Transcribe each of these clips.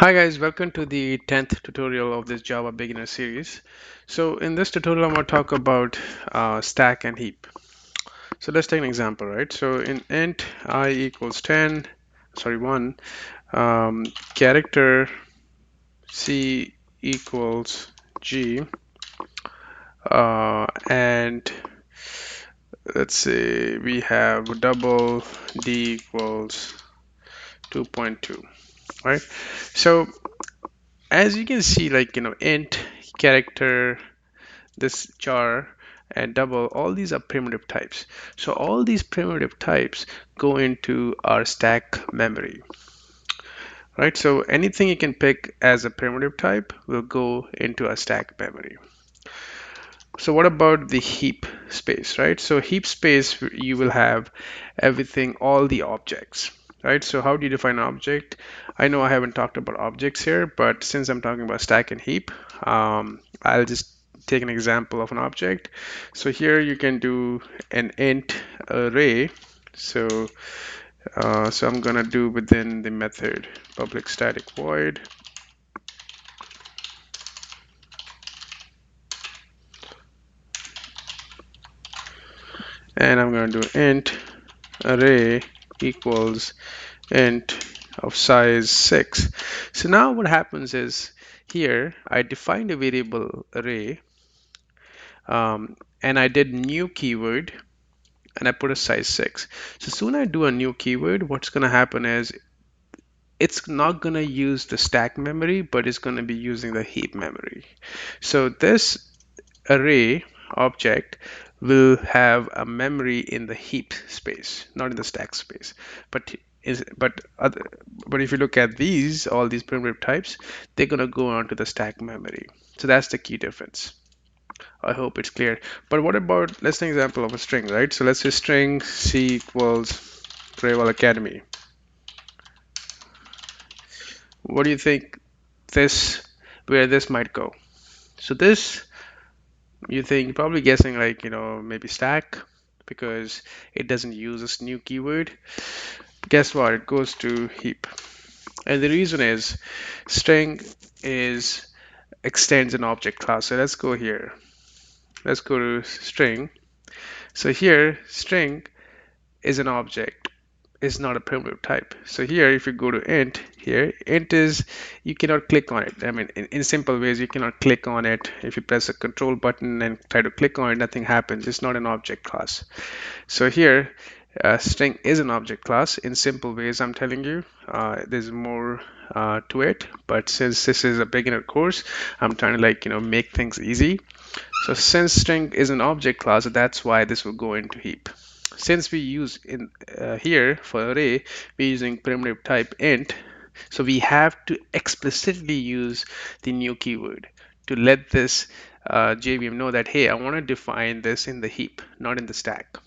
Hi guys, welcome to the 10th tutorial of this Java beginner series. So in this tutorial, I'm going to talk about stack and heap. So let's take an example, right? So in int I equals 10, sorry 1, character C equals G, and let's say we have double D equals 2.2, right? So as you can see, like, int character this char and double, all these are primitive types. So all these primitive types go into our stack memory, right? So anything you can pick as a primitive type will go into a stack memory. So what about the heap space, right? So heap space, you will have everything, all the objects, right? So how do you define an object? I know I haven't talked about objects here, but since I'm talking about stack and heap, I'll just take an example of an object. So here you can do an int array. So I'm gonna do within the method public static void, and I'm gonna do int array equals int of size 6. So now what happens is here I defined a variable array, and I did new keyword and I put a size 6. So soon I do a new keyword, what's going to happen is it's not going to use the stack memory, but it's going to be using the heap memory. So this array object will have a memory in the heap space, not in the stack space. But is but other but if you look at these, all these primitive types, they're gonna go onto the stack memory. So that's the key difference. I hope it's clear. But what about, let's take an example of a string, right? So let's say string C equals Rival Academy. What do you think this where this might go? So this, you think, you're probably guessing like, maybe stack because it doesn't use this new keyword. Guess what? It goes to heap. And the reason is string is extends an object class. So let's go here. Let's go to string. So here, string is an object, is not a primitive type. So here, if you go to int, here, int is, you cannot click on it. I mean, in simple ways, you cannot click on it. If you press a control button and try to click on it, nothing happens. It's not an object class. So here, string is an object class. In simple ways, I'm telling you, there's more to it. But since this is a beginner course, I'm trying to make things easy. So since string is an object class, that's why this will go into heap. Since we use in here for array, we're using primitive type int, so we have to explicitly use the new keyword to let this JVM know that, hey, I want to define this in the heap, not in the stack.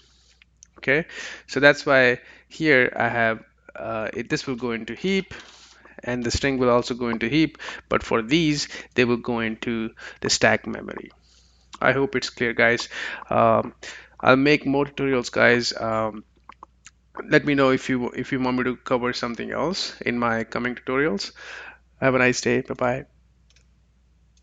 Okay, so that's why here I have this will go into heap, and the string will also go into heap, but for these, they will go into the stack memory. I hope it's clear, guys. I'll make more tutorials, guys. Let me know if you want me to cover something else in my coming tutorials. Have a nice day. Bye bye.